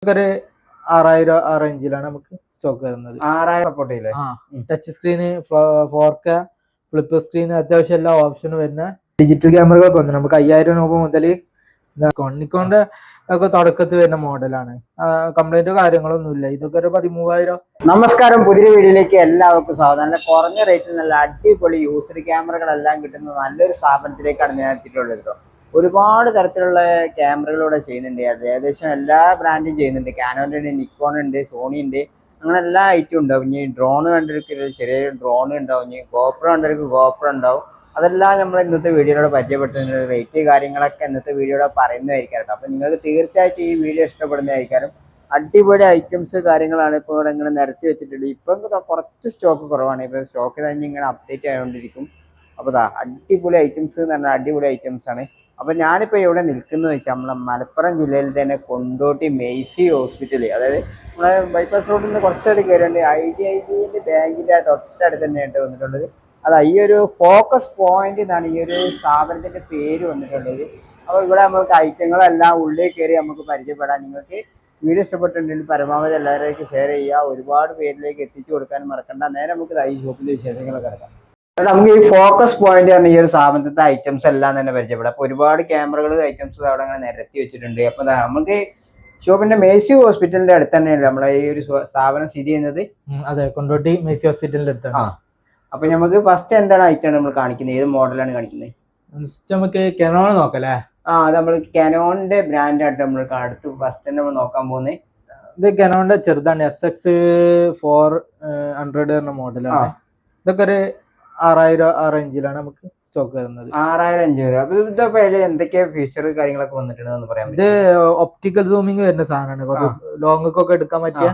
ഒരു 6000 ആ റേഞ്ചിലാണ് നമുക്ക് സ്റ്റോക്ക് വരുന്നത്. 6000 സപ്പോർട്ട് ചെയ്യില്ലേ? Touch screen, 4K, flip screen, അത്യാവശ്യം എല്ലാ ഓപ്ഷനും വരുന്ന ഡിജിറ്റൽ ക്യാമറകളൊക്കെ വന്നു. നമുക്ക് 5000 രൂപ മുതൽ നിക്കോണിന്റെ ഒക്കെ തുടക്കത്തിൽ വരുന്ന മോഡലാണ്. കംപ്ലൈന്റോ കാര്യങ്ങളൊന്നും ഇല്ല. ഇതൊക്കെ ഒരു 13000. നമസ്കാരം, പുതിയ വീഡിയോയിലേക്ക് എല്ലാവർക്കും സ്വാഗതം. നല്ല കുറഞ്ഞ റേറ്റിൽ നല്ല അടിപൊളി യൂസർ ക്യാമറകളെല്ലാം കിട്ടുന്ന നല്ലൊരു സ്ഥാപനത്തിലേക്കാണ് ഞാൻ എത്തിയിട്ടുള്ളത്. ഒരുപാട് തരത്തിലുള്ള ക്യാമറകൾ ഇവിടെ ചെയ്യുന്നുണ്ട്. ഏകദേശം എല്ലാ ബ്രാൻഡും ചെയ്യുന്നുണ്ട്. കാനോൻ്റെ ഉണ്ട്, നിക്കോൺ ഉണ്ട്, സോണി ഉണ്ട്, അങ്ങനെ എല്ലാ ഐറ്റവും ഉണ്ടാവും. ഇനി ഡ്രോൺ കണ്ടിരിക്കുന്നത് ചെറിയ ഡ്രോൺ ഉണ്ടാവും, ഇനി ഗോപ്രോ കണ്ടിരിക്കും ഗോപ്രോ ഉണ്ടാവും. അതെല്ലാം നമ്മൾ ഇന്നത്തെ വീഡിയോയിലൂടെ പരിചയപ്പെടുത്തുന്നത്. റേറ്റ് കാര്യങ്ങളൊക്കെ ഇന്നത്തെ വീഡിയോയുടെ പറയുന്നതായിരിക്കും. അപ്പം നിങ്ങൾക്ക് തീർച്ചയായിട്ടും ഈ വീഡിയോ ഇഷ്ടപ്പെടുന്നതായിരിക്കും. അടിപൊളി ഐറ്റംസ് കാര്യങ്ങളാണ് ഇപ്പോൾ ഇവിടെ ഇങ്ങനെ നിരത്തി വെച്ചിട്ടുണ്ട്. ഇപ്പം കുറച്ച് സ്റ്റോക്ക് കുറവാണ്. ഇപ്പം സ്റ്റോക്ക് തന്നെ ഇങ്ങനെ അപ്ഡേറ്റ് ആയിക്കൊണ്ടിരിക്കും. അപ്പോൾ അടിപൊളി ഐറ്റംസ് എന്ന് പറഞ്ഞാൽ അടിപൊളി ഐറ്റംസ് ആണ്. അപ്പം ഞാനിപ്പോൾ എവിടെ നിൽക്കുന്നത് വെച്ചാൽ നമ്മളെ മലപ്പുറം ജില്ലയിൽ തന്നെ കൊണ്ടോട്ടി മെയ്സി ഹോസ്പിറ്റൽ, അതായത് നമ്മളെ ബൈപ്പാസ് റോഡിൽ നിന്ന് കുറച്ചടി കയറിയുണ്ട്. IDIB ബാങ്കിൻ്റെ തൊട്ടടുത്ത് തന്നെയായിട്ട് വന്നിട്ടുള്ളത്. അതാ ഈ ഒരു ഫോക്കസ് പോയിന്റ് എന്നാണ് ഈ ഒരു സ്ഥാപനത്തിൻ്റെ പേര് വന്നിട്ടുള്ളത്. അപ്പോൾ ഇവിടെ നമുക്ക് ഐറ്റങ്ങളെല്ലാം ഉള്ളിൽ കയറി നമുക്ക് പരിചയപ്പെടാൻ. നിങ്ങൾക്ക് വീഡിയോ ഇഷ്ടപ്പെട്ടിട്ടുണ്ടെങ്കിൽ പരമാവധി എല്ലാവരേക്ക് ഷെയർ ചെയ്യുക. ഒരുപാട് പേരിലേക്ക് എത്തിച്ചു കൊടുക്കാനും മറക്കണ്ട. നേരെ നമുക്ക് ഈ ഷോപ്പിൻ്റെ വിശേഷങ്ങളൊക്കെ കിടക്കാം. നമുക്ക് ഈ ഫോക്കസ് പോയിന്റ് പറഞ്ഞ ഈ ഒരു സ്ഥാപനത്തിൻ്റെ ഐറ്റംസ് എല്ലാം തന്നെ പരിചയപ്പെടാം. അപ്പോൾ ഒരുപാട് ക്യാമറകൾ ഐറ്റംസ് അവിടെ അങ്ങനെ നിരത്തി വെച്ചിട്ടുണ്ട്. അപ്പോൾ നമുക്ക് ഷോപ്പിന്റെ മേസി ഹോസ്പിറ്റലിന്റെ അടുത്ത് തന്നെയല്ലേ നമ്മളെ ഈ ഒരു സ്ഥാപനം സ്ഥിതി ചെയ്യുന്നത്? അതെ, കൊണ്ടോട്ടി മേസി ഹോസ്പിറ്റലിന്റെ അടുത്താണ്. അപ്പൊ നമുക്ക് ഫസ്റ്റ് എന്താണ് ഐറ്റം നമ്മൾ കാണിക്കുന്നത്? ഏത് മോഡലാണ് കാണിക്കുന്നത്? നമുക്ക് കനോൺ നോക്കല്ലേ? അത് നമ്മൾ കനോണിന്റെ ബ്രാൻഡായിട്ട് നമ്മൾ അടുത്ത് ഫസ്റ്റ് നമ്മൾ നോക്കാൻ പോകുന്നത്. ഇത് കനോണിന്റെ ചെറുതാണ്, SX400 എന്ന മോഡലാണ്. ഇതൊക്കെ ഒരു 6000 ആ റേഞ്ചിലാണ് നമുക്ക് സ്റ്റോക്ക് വരുന്നത്. 6500. അപ്പൊ ഇതിപ്പോ എന്തൊക്കെ ഫീച്ചർ കാര്യങ്ങളൊക്കെ വന്നിട്ടുണ്ടെന്ന് പറയാം. ഇത് ഒപ്റ്റിക്കൽ സൂമിങ് വരുന്ന സാധനമാണ്. കുറച്ച് ലോങ്ങൊക്കെ എടുക്കാൻ പറ്റിയ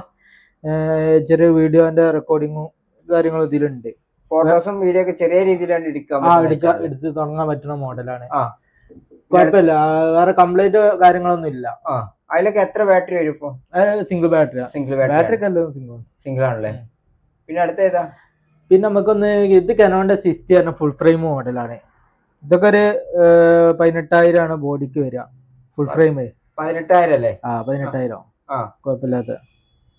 ചെറിയ വീഡിയോന്റെ റെക്കോർഡിങ്ങും കാര്യങ്ങളും ഇതിലുണ്ട്. ഫോട്ടോസും വീഡിയോ ഒക്കെ ചെറിയ രീതിയിലാണ് എടുത്ത് തുടങ്ങാൻ പറ്റുന്ന മോഡലാണ്. കുഴപ്പമില്ല, വേറെ കംപ്ലൈന്റ് കാര്യങ്ങളൊന്നും ഇല്ല. അതിലൊക്കെ എത്ര ബാറ്ററി വരും? ഇപ്പൊ സിംഗിൾ ബാറ്ററി സിംഗിൾ ആണല്ലേ. പിന്നെ അടുത്ത ഏതാ? പിന്നെ നമുക്കൊന്ന് ഇത് കനോന്റെ 60 പറഞ്ഞ ഫുൾ ഫ്രെയിം മോഡലാണ്. ഇതൊക്കെ ഒരു 18000 ആണ് ബോഡിക്ക് വരിക. ഫുൾ ഫ്രെയിം 18000 അല്ലേ? 18000. കുഴപ്പമില്ലാത്ത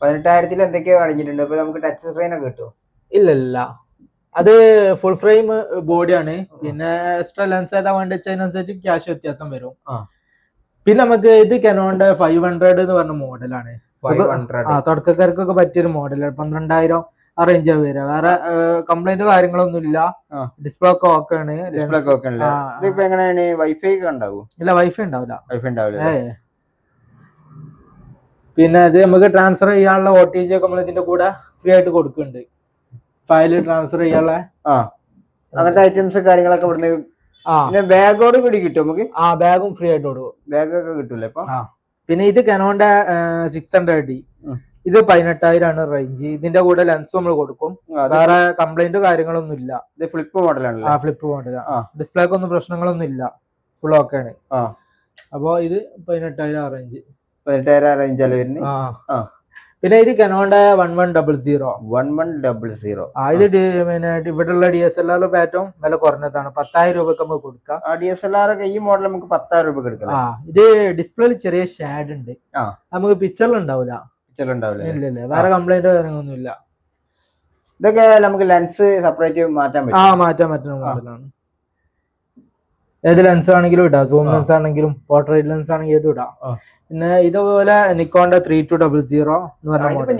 18000 എന്തൊക്കെയോ അടങ്ങിയിട്ടുണ്ട്. ഇപ്പൊ നമുക്ക് ടച്ച് സ്ക്രീൻ ഒക്കെ കിട്ടും? ഇല്ല, അത് ഫുൾ ഫ്രെയിം ബോഡിയാണ്. പിന്നെ എക്സ്ട്രാ ലെൻസ് ഏതാ വേണ്ടി വെച്ചതിനനുസരിച്ച് ക്യാഷ് വ്യത്യാസം വരും. പിന്നെ നമുക്ക് ഇത് കനോന്റെ 500 എന്ന് പറഞ്ഞ മോഡലാണ്. തുടക്കക്കാർക്കൊക്കെ പറ്റിയൊരു മോഡലാണ്. 12000 ആ റേഞ്ചാ വരിക. വേറെ കംപ്ലൈന്റ് കാര്യങ്ങളൊന്നും ഇല്ല. ഡിസ്പ്ലേ ഒക്കെ ഓക്കെ ആണ്. വൈഫൈ ഉണ്ടാവും? ഇല്ല, വൈഫൈ ഉണ്ടാവില്ല. പിന്നെ ഇത് നമുക്ക് ട്രാൻസ്ഫർ ചെയ്യാനുള്ള OTG ഒക്കെ നമ്മൾ ഇതിന്റെ കൂടെ ഫ്രീ ആയിട്ട് കൊടുക്കുന്നുണ്ട്. ഫയല് ട്രാൻസ്ഫർ ചെയ്യാനുള്ള അങ്ങനത്തെ ഐറ്റംസ് കാര്യങ്ങളൊക്കെ ഇവിടുന്ന്. പിന്നെ ബാഗോട് കൂടി കിട്ടും നമുക്ക്? ബാഗും ഫ്രീ ആയിട്ട് കൊടുക്കും. ബാഗൊക്കെ കിട്ടൂലേ ഇപ്പൊ? പിന്നെ ഇത് കനോന്റെ 600D. ഇത് 18000 ആണ് റേഞ്ച്. ഇതിന്റെ കൂടെ ലെൻസും നമ്മൾ കൊടുക്കും. വേറെ കംപ്ലൈന്റ് കാര്യങ്ങളൊന്നും ഇല്ല. ഇത് ഫ്ലിപ്പ് മോഡലാണ്? Flip model. ഡിസ്പ്ലേക്ക് ഒന്നും പ്രശ്നങ്ങളൊന്നും ഇല്ല, ഫുൾ ഓക്കെ ആണ്. അപ്പൊ ഇത് 18000 റേഞ്ച്. 18000 റേഞ്ച് അല്ലേ വരുന്നത്? പിന്നെ ഇത് കനോന്റെ 1100. ഇത് ഇവിടെയുള്ള DSLR ഏറ്റവും വില കുറഞ്ഞതാണ്. 10000 രൂപക്ക് നമുക്ക് കൊടുക്കാം. DSLR ഒക്കെ ഈ മോഡൽ നമുക്ക് 10000 രൂപ കൊടുക്കാം. ഇത് ഡിസ്പ്ലേയിൽ ചെറിയ ഷാഡ് ഉണ്ട്, നമുക്ക് പിക്ചറിൽ ഉണ്ടാവില്ല. ഇല്ല, വേറെ കംപ്ലൈന്റ് കാര്യങ്ങളൊന്നും ഇല്ല. ഇതൊക്കെ നമുക്ക് ലെൻസ് സെപ്പറേറ്റ് മാറ്റാൻ പറ്റുന്ന മോഡലാണ്. ഏത് ലെൻസ് ആണെങ്കിലും ഇടാം. സൂം ലെൻസ് ആണെങ്കിലും പോർട്രേറ്റ് ലെൻസ് ആണെങ്കിലും ഏതും ഇടാം. പിന്നെ ഇതുപോലെ നിക്കോന്റെ 3200 എന്ന് പറഞ്ഞ മോഡൽ.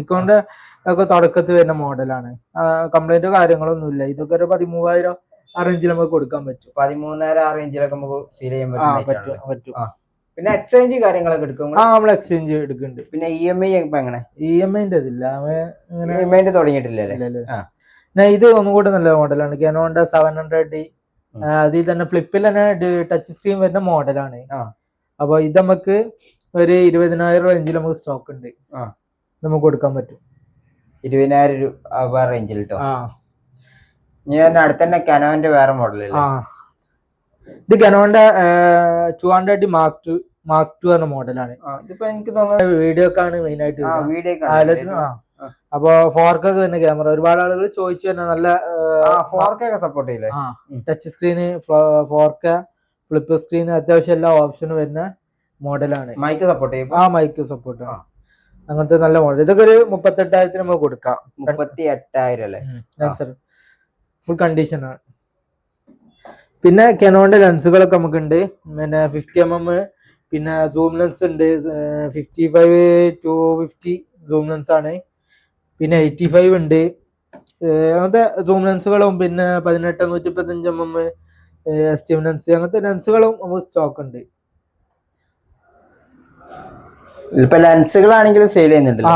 നിക്കോന്റെ ഒക്കെ തുടക്കത്തിൽ വരുന്ന മോഡലാണ്. കംപ്ലൈന്റ് കാര്യങ്ങളൊന്നും ഇല്ല. ഇതൊക്കെ ഒരു 13000 ആ റേഞ്ചിൽ നമുക്ക് കൊടുക്കാൻ പറ്റും. 13000 ആ റേഞ്ചിലൊക്കെ നമുക്ക് സെയിൽ ചെയ്യാൻ പറ്റും. പിന്നെ എക്സ്ചേഞ്ച് കാര്യങ്ങളൊക്കെ എടുക്കും? നമ്മൾ എക്സ്ചേഞ്ച് എടുക്കുന്നുണ്ട്. പിന്നെ EMI ഇപ്പൊ എങ്ങനെ? EMI ഇതില്ല, EMI തുടങ്ങിയിട്ടില്ലല്ലേ? ഇത് ഒന്നുകൂടെ നല്ല മോഡലാണ്. കനോന്റെ 700D. അതിൽ തന്നെ ഫ്ലിപ്പിൽ തന്നെ ടച്ച് സ്ക്രീൻ വരുന്ന മോഡലാണ്. അപ്പൊ ഇത് നമുക്ക് ഒരു 20000 റേഞ്ചിൽ നമുക്ക് സ്റ്റോക്ക് ഉണ്ട്, നമുക്ക് കൊടുക്കാൻ പറ്റും. 20000 രൂപ റേഞ്ചിൽ കേട്ടോ. ഞാൻ അടുത്ത് തന്നെ കനോന്റെ വേറെ മോഡലല്ലേ? ഇത് കനോന്റെ 200D Mark II എന്ന മോഡലാണ്. ഇതിപ്പോ എനിക്ക് തോന്നുന്നത് വീഡിയോക്കാണ് മെയിൻ ആയിട്ട്. അപ്പൊ 4K വരുന്ന ക്യാമറ ഒരുപാട് ആളുകൾ ചോദിച്ചു തന്നെ. നല്ല 4K സപ്പോർട്ട് ചെയ്യില്ലേ? Touch screen, 4K, flip screen, അത്യാവശ്യം എല്ലാ ഓപ്ഷനും വരുന്ന മോഡലാണ്. മൈക്ക് സപ്പോർട്ട് ചെയ്യും. ആ മൈക്ക് സപ്പോർട്ട് ആണ്. അങ്ങനത്തെ നല്ല മോഡൽ. ഇതൊക്കെ ഒരു 38,000 നമുക്ക് കൊടുക്കാം. 38,000 അല്ലേ? ഫുൾ കണ്ടീഷൻ ആണ്. പിന്നെ കെനോന്റെ ലെൻസുകളൊക്കെ നമുക്കുണ്ട്. പിന്നെ 50mm, പിന്നെ സൂം ലെൻസ് ഉണ്ട്. 55-250 സൂം ലെൻസ് ആണ്. പിന്നെ 85 ഉണ്ട്. അങ്ങനത്തെ സൂം ലെൻസുകളും പിന്നെ 18-135mm എസ്റ്റീം ലെൻസ്, അങ്ങനത്തെ ലെൻസുകളും നമുക്ക് സ്റ്റോക്ക് ഉണ്ട്. ഇപ്പൊ ലെൻസുകളാണെങ്കിലും സെയിൽ ചെയ്യുന്നുണ്ടല്ലോ.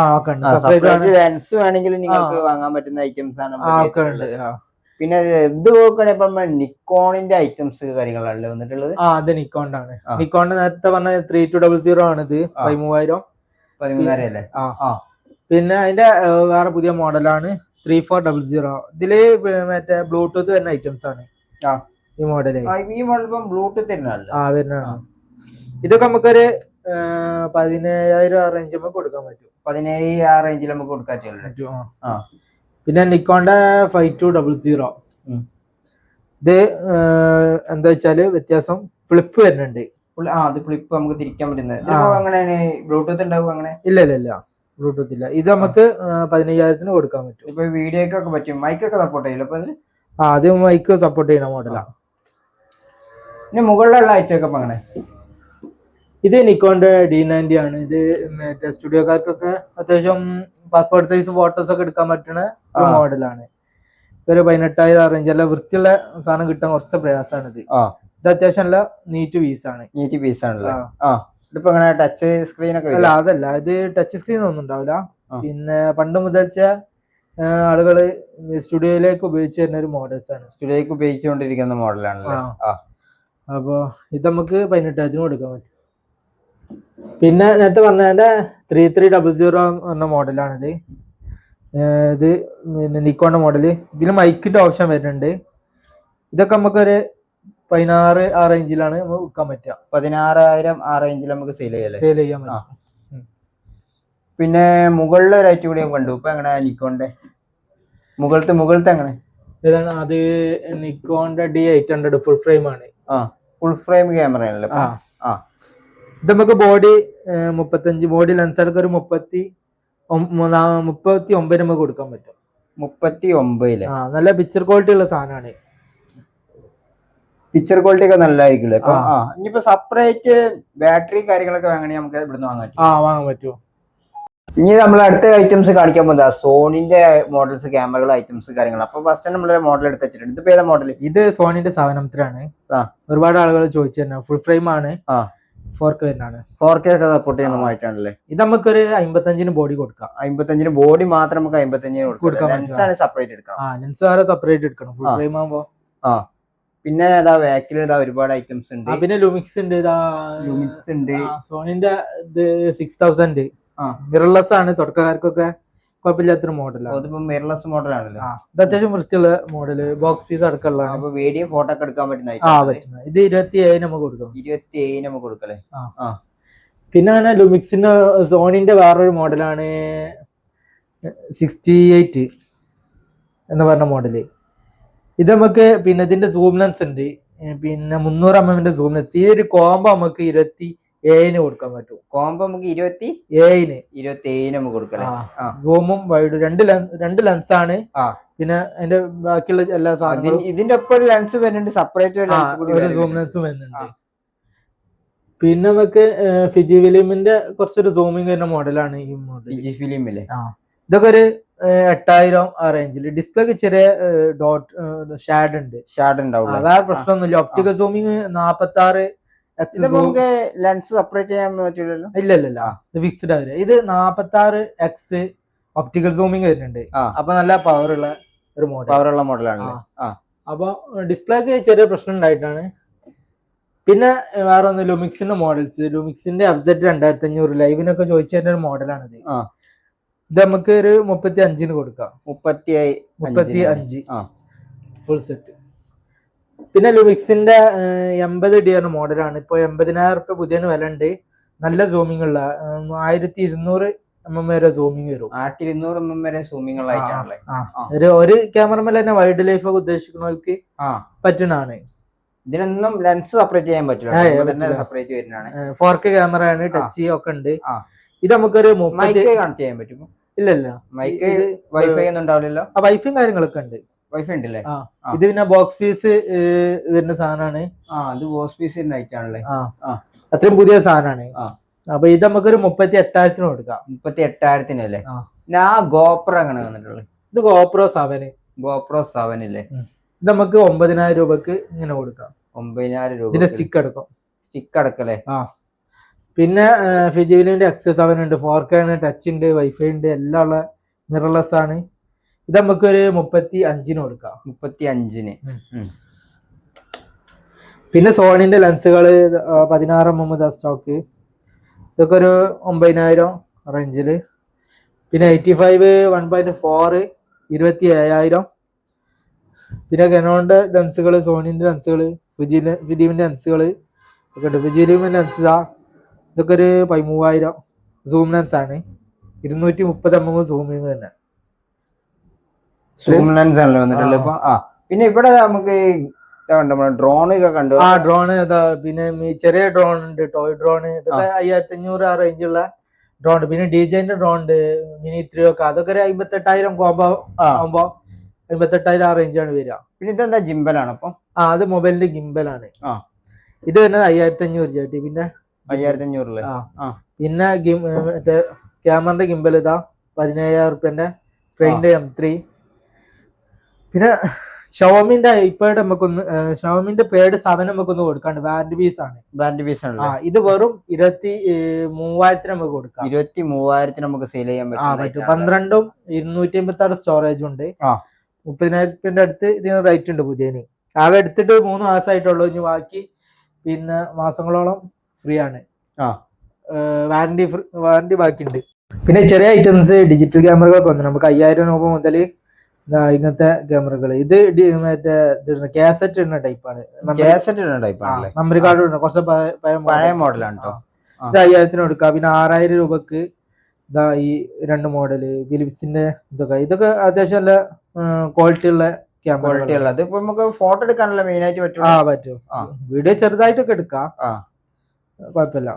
ലെൻസ് വേണമെങ്കിൽ നിങ്ങൾക്ക് ആ. വാങ്ങാൻ പറ്റുന്ന ഐറ്റംസ് ആണ്. പിന്നെ ഇത് നോക്കുകയാണെങ്കിൽ ഇപ്പൊ നിക്കോണിന്റെ ഐറ്റംസ് കാര്യങ്ങളാണല്ലോ വന്നിട്ടുള്ളത്. അത് നിക്കോണിന്റെ ആണ്. നിക്കോണിന്റെ നേരത്തെ പറഞ്ഞ 3200 ആണ്. ഇത് 13,000 അല്ലേ? പിന്നെ അതിന്റെ വേറെ പുതിയ മോഡലാണ് 3400. ഇതില് മറ്റേ ബ്ലൂടൂത്ത് വരുന്ന ഐറ്റംസ് ആണ് ഈ മോഡല്. ഈ മോഡൽ ബ്ലൂടൂത്ത് വരുന്നതാണ്. ഇതൊക്കെ നമുക്കൊരു 17,000 ആ റേഞ്ച് നമുക്ക് കൊടുക്കാൻ പറ്റും. 17,000 ആ റേഞ്ചിൽ നമുക്ക് കൊടുക്കാൻ പറ്റും. പിന്നെ നിക്കോണിന്റെ 5200 ഇത് എന്താ വെച്ചാല് വ്യത്യാസം ഫ്ലിപ്പ് വരുന്നുണ്ട്. അത് ഫ്ലിപ്പ് നമുക്ക് തിരിക്കാൻ പറ്റുന്നത്. അങ്ങനെയാണ് ബ്ലൂടൂത്ത് ഉണ്ടാവും? അങ്ങനെ ഇല്ല ബ്ലൂടൂത്ത് ഇല്ല. ഇത് നമുക്ക് 15,000 കൊടുക്കാൻ പറ്റും. ഇപ്പൊ വീഡിയോക്കൊക്കെ പറ്റും. മൈക്കൊക്കെ സപ്പോർട്ട് ചെയ്യില്ല അപ്പൊ? അത് മൈക്ക് സപ്പോർട്ട് ചെയ്യുന്ന മോഡലാണ്. പിന്നെ മുകളിലുള്ള ഐറ്റം ഒക്കെ അങ്ങനെ ഇത് നിക്കോണിന്റെ D90 ആണ്. ഇത് മറ്റേ സ്റ്റുഡിയോക്കാർക്കൊക്കെ അത്യാവശ്യം പാസ്പോർട്ട് സൈസ് ഫോട്ടോസ് ഒക്കെ എടുക്കാൻ പറ്റുന്ന ഒരു മോഡലാണ്. ഒരു 18,000 ആ റേഞ്ച്. അല്ല വൃത്തിയുള്ള സാധനം കിട്ടാൻ കുറച്ച് പ്രയാസമാണ്. ഇത് അത്യാവശ്യം നല്ല നീറ്റ് പീസ് ആണ്. ടച്ച് സ്ക്രീൻ ഒക്കെ അല്ല അതല്ല, ഇത് ടച്ച് സ്ക്രീൻ ഒന്നും ഉണ്ടാവില്ല. പിന്നെ പണ്ട് മുതൽച്ച ആളുകള് സ്റ്റുഡിയോയിലേക്ക് ഉപയോഗിച്ച് വരുന്ന ഒരു മോഡൽസ് ആണ്. സ്റ്റുഡിയോയിലേക്ക് ഉപയോഗിച്ചുകൊണ്ടിരിക്കുന്ന മോഡലാണ്. അപ്പൊ ഇത് നമുക്ക് 18,000 കൊടുക്കാൻ പറ്റും. പിന്നെ നേരത്തെ പറഞ്ഞതിന്റെ 3300 എന്ന മോഡലാണിത്. ഇത് പിന്നെ നിക്കോണിന്റെ മോഡല്. ഇതിന് മൈക്കിന്റെ ഓപ്ഷൻ വരുന്നുണ്ട്. ഇതൊക്കെ നമുക്കൊരു 16 ആ റേഞ്ചിലാണ് നമുക്ക് വിൽക്കാൻ പറ്റുക. 16,000 ആ റേഞ്ചിൽ നമുക്ക് സെയിൽ ചെയ്യാൻ പറ്റും. പിന്നെ മുകളിലെ റേറ്റ് കൂടി കണ്ടു. ഇപ്പൊ എങ്ങനെ നിക്കോണിന്റെ മുകളിലത്തെ എങ്ങനെ ഏതാണ്? അത് നിക്കോണിന്റെ D800 ഫുൾ ഫ്രെയിം ആണ്. ഫുൾ ഫ്രെയിം ക്യാമറ ആണല്ലോ. ഇത് നമുക്ക് ബോഡി 35 ബോഡി ലെൻസ് അടക്കം ഒരു 39 നമുക്ക് കൊടുക്കാൻ പറ്റും. 39 നല്ല പിക്ചർ ക്വാളിറ്റി ഉള്ള സാധനമാണ്. പിക്ചർ ക്വാളിറ്റി ഒക്കെ നല്ലതായിരിക്കും. ഇനിയിപ്പോ സെപ്പറേറ്റ് ബാറ്ററി കാര്യങ്ങളൊക്കെ വാങ്ങണേ നമുക്ക് ഇവിടുന്ന് വാങ്ങാൻ പറ്റുമോ? ഇനി നമ്മൾ അടുത്ത ഐറ്റംസ് കാണിക്കാൻ പോകുന്നത് സോണിന്റെ മോഡൽസ്, ക്യാമറകൾ, ഐറ്റംസ് കാര്യങ്ങൾ. അപ്പൊ ഫസ്റ്റ് നമ്മൾ മോഡൽ എടുത്ത് വെച്ചിട്ടുണ്ട്. ഇത് ഏതാ മോഡൽ? ഇത് സോണിന്റെ 7M3 ആണ്. ഒരുപാട് ആളുകൾ ചോദിച്ചു തന്നെ. ഫുൾ ഫ്രെയിം ആണ്. 4K ആണ്. 4K ഒക്കെ സപ്പോർട്ട് ചെയ്യുന്നതായിട്ടാണല്ലേ. ഇത് നമുക്കൊരു 55 ബോഡി കൊടുക്കാം. 55 ബോഡി മാത്രം നമുക്ക് 55 കൊടുക്കാം. ലെൻസ് സെപ്പറേറ്റ് എടുക്കണം. ലെൻസ് വേറെ സെപ്പറേറ്റ് എടുക്കണം ഫുൾ ഫ്രെയിം ആകുമ്പോ. പിന്നെ ബാക്കിൽ ഐറ്റംസ് ഉണ്ട്. പിന്നെ ലുമിക്സ് ഉണ്ട്. സോണിന്റെ 6000 മിറർലെസ് ആണ്. തുടക്കക്കാർക്കൊക്കെ കുഴപ്പമില്ലാത്തൊരു മോഡലാണ്. മിറർലെസ് മോഡലാണല്ലോ. ഇത് അത്യാവശ്യം വൃത്തിയുള്ള മോഡല്. ബോക്സ് പീസ് അടക്കമുള്ളതാണ്. വീഡിയോ ഫോട്ടോ ഒക്കെ എടുക്കാൻ പറ്റുന്ന. ഇത് 27 നമുക്ക് കൊടുക്കാം. 27 നമുക്ക് കൊടുക്കല്ലേ. പിന്നെ അങ്ങനെ ലുമിക്സിന്റെ സോണിന്റെ വേറൊരു മോഡലാണ് 68 എന്ന് പറഞ്ഞ മോഡല്. ഇത് നമുക്ക് പിന്നെ ഇതിന്റെ സൂം ലെൻസ് ഉണ്ട്. പിന്നെ 300mm സൂം ലെൻസ്. ഈ ഒരു കോംബോ നമുക്ക് 27 കൊടുക്കാൻ പറ്റും. കോംബോ നമുക്ക് 27 നമുക്ക് കൊടുക്കാം. സൂമും വൈഡ് രണ്ട് ലെൻസ് ആണ്. പിന്നെ അതിന്റെ ബാക്കിയുള്ള എല്ലാ സാധനങ്ങളും ഇതിന്റെ ഒപ്പം ഒരു ലെൻസ് വരുന്നുണ്ട്. സെപ്പറേറ്റ് ഒരു സൂം ലെൻസും വരുന്നുണ്ട്. പിന്നെ നമുക്ക് ഫിജി ഫിലിമിന്റെ കുറച്ചൊരു സൂമിങ് വരുന്ന മോഡലാണ് ഈ മോഡൽ. ഫിജി ഫിലിമില്ലേ? ഇതൊക്കെ ഒരു 8,000 ആ റേഞ്ചിൽ. ഡിസ്പ്ലേക്ക് ചെറിയ ഷാഡ് ഉണ്ട്. വേറെ പ്രശ്നമൊന്നുമില്ല. ഒപ്റ്റിക്കൽ സൂമിങ് 46 ലെൻസ് സെപ്പറേറ്റ് ചെയ്യാൻ പറ്റില്ലല്ലോ. ഇല്ല ഇത് ഫിക്സ്ഡ് ആവില്ല. ഇത് 46x ഒപ്റ്റിക്കൽ സൂമിങ് വരുന്നുണ്ട്. അപ്പൊ നല്ല പവറുള്ള ഒരു മോഡലാണ്. അപ്പൊ ഡിസ്പ്ലേക്ക് ചെറിയ പ്രശ്നം ഉണ്ടായിട്ടാണ്. പിന്നെ വേറെ ഒന്ന് ലുമിക്സിന്റെ മോഡൽസ്. ലുമിക്സിന്റെ FZ2500 ലൈവിനൊക്കെ ചോദിച്ചു തരുന്ന ഒരു മോഡലാണിത്. ഇത് നമുക്ക് ഒരു 35 കൊടുക്കാം. 35 ഫുൾ സെറ്റ്. പിന്നെ ലുമിക്സിന്റെ 80D എന്ന മോഡലാണ്. ഇപ്പൊ 80,000 റുപ്യ പുതിയ വില ഉണ്ട്. നല്ല സൂമിംഗ് ഉള്ള 1200mm വരെ സൂമിങ് വരും. 1200mm വരെ സൂമിംഗ് ഉള്ള ഒരു ക്യാമറമേൽ തന്നെ വൈൽഡ് ലൈഫ് ഒക്കെ ഉദ്ദേശിക്കുന്നവർക്ക് പറ്റുന്നതാണ്. ഇതിനൊന്നും ലെൻസ് സെപ്പറേറ്റ് ചെയ്യാൻ പറ്റില്ല, സെപ്പറേറ്റ് വരുന്നതാണ്. 4K ക്യാമറ ആണ്, ടച്ച് ഒക്കെ ഉണ്ട്. ആ. ഇത് നമുക്കൊരു മൈക്ക് കണക്ട് ചെയ്യാൻ പറ്റും? ഇല്ലല്ല, മൈക്ക് വൈഫൈ ഒന്നും ഉണ്ടാവില്ലല്ലോ. വൈഫൈയും കാര്യങ്ങളൊക്കെ ഉണ്ട്. വൈഫൈ ഉണ്ടല്ലേ? ഇത് പിന്നെ ബോക്സ് പീസ് വരുന്ന സാധനമാണ്. അത് ബോക്സ് പീസ് ആണല്ലേ? അത്രയും പുതിയ സാധനമാണ്. അപ്പൊ ഇത് നമുക്കൊരു 38,000 കൊടുക്കാം. 38,000 ഞാൻ ഗോപ്രോ അങ്ങനെ വന്നിട്ടുള്ളത്. ഇത് ഗോപ്രോ 7. ഗോപ്രോ 7 ഇല്ലേ? ഇത് നമുക്ക് 9,000 രൂപക്ക് ഇങ്ങനെ കൊടുക്കാം. 9,000 രൂപ ഇതിന്റെ സ്റ്റിക്ക് എടുക്കും. സ്റ്റിക്ക് അടക്കല്ലേ? പിന്നെ ഫിജിബിലിന്റെ X7 ഉണ്ട്, 4K ആണ്, ടച്ച് ഉണ്ട്, വൈഫൈ ഉണ്ട്, എല്ലാം ഉള്ള മിറർലെസ് ആണ്. ഇത് നമുക്കൊരു 35 കൊടുക്കാം. 35. പിന്നെ സോണിന്റെ ലെൻസുകൾ 16mm സ്റ്റോക്ക്, ഇതൊക്കെ ഒരു 9,000 റേഞ്ചില്. പിന്നെ 85 1.4 27,000. പിന്നെ കനോണിന്റെ ലെൻസുകൾ, സോണിന്റെ ലെൻസുകൾ, ഫിലിമിന്റെ ലെൻസുകൾ ഒക്കെ ഉണ്ട്. ഫിലിമിന്റെ ലെൻസ് ഇതൊക്കെ ഒരു 13,000 സൂം ലെൻസ് ആണ്. 230mm സൂമിങ് തന്നെ സൂം ലെൻസ് ആണല്ലോ വന്നിട്ടുള്ളത് ഇപ്പൊ. പിന്നെ ഇവിടെ നമുക്ക് ഡ്രോൺ ഒക്കെ കണ്ടു. ഡ്രോണ് പിന്നെ ചെറിയ ഡ്രോൺ ഉണ്ട്, ടോയ് ഡ്രോൺ. ഇതൊക്കെ 5,500 ആ റേഞ്ചുള്ള ഡ്രോൺ. പിന്നെ ഡിജെന്റെ ഡ്രോൺ ഉണ്ട്, മിനി 3 ഒക്കെ. അതൊക്കെ ഒരു 58,000 കോംബോ ആകുമ്പോ 58,000 ആ റേഞ്ചാണ് വരിക. പിന്നെ ഇതെന്താ ജിംബലാണ്? അപ്പം അത് മൊബൈലിന്റെ ഗിംബലാണ്. ഇത് തന്നെ 5,500 ചേട്ടി. പിന്നെ 5,500. പിന്നെ മറ്റേ ക്യാമറന്റെ ഗിംബൽ ഇതാ 17,000 ട്രെയിനിന്റെ M3. പിന്നെ ഷവോമിന്റെ ഐപാഡ് നമുക്കൊന്ന്, ഷവോമിന്റെ പേഡ് 7 നമുക്കൊന്ന് കൊടുക്കാണ്ട്. വാറന്റി പീസ് ആണ്. ഇത് വെറും 23,000 നമുക്ക് കൊടുക്കാം. 23,000 നമുക്ക് സെയിൽ ചെയ്യാൻ പറ്റും. 12ഉം 256 സ്റ്റോറേജും ഉണ്ട്. 30,000 അടുത്ത് ഇതിന് റേറ്റ് ഉണ്ട് പുതിയന്. ആകെ എടുത്തിട്ട് 3 മാസമായിട്ടുള്ളൂ. ഇനി ബാക്കി പിന്നെ മാസങ്ങളോളം ഫ്രീ ആണ്. വാറന്റി ബാക്കിയുണ്ട്. പിന്നെ ചെറിയ ഐറ്റംസ് ഡിജിറ്റൽ ക്യാമറകളൊക്കെ വന്നു. നമുക്ക് 5,000 രൂപ മുതൽ ഇങ്ങനത്തെ ക്യാമറകൾ. ഇത് മറ്റേ കാസറ്റ് ഇടുന്ന ടൈപ്പാണ്. മെമ്മറി കാർഡ് ഇടുന്ന കുറച്ച് പഴയ മോഡലാണ്. ഇത് 5,000 കൊടുക്കാം. പിന്നെ 6,000 രൂപക്ക് ഇതാ ഈ 2 മോഡല് ഫിലിപ്സിന്റെ ഇതൊക്കെ അത്യാവശ്യം നല്ല ക്വാളിറ്റി ഉള്ള ക്യാമറ. നമുക്ക് ഫോട്ടോ എടുക്കാനല്ല മെയിൻ ആയിട്ട് പറ്റും. പറ്റും. വീഡിയോ ചെറുതായിട്ടൊക്കെ എടുക്കാം, കുഴപ്പമില്ല.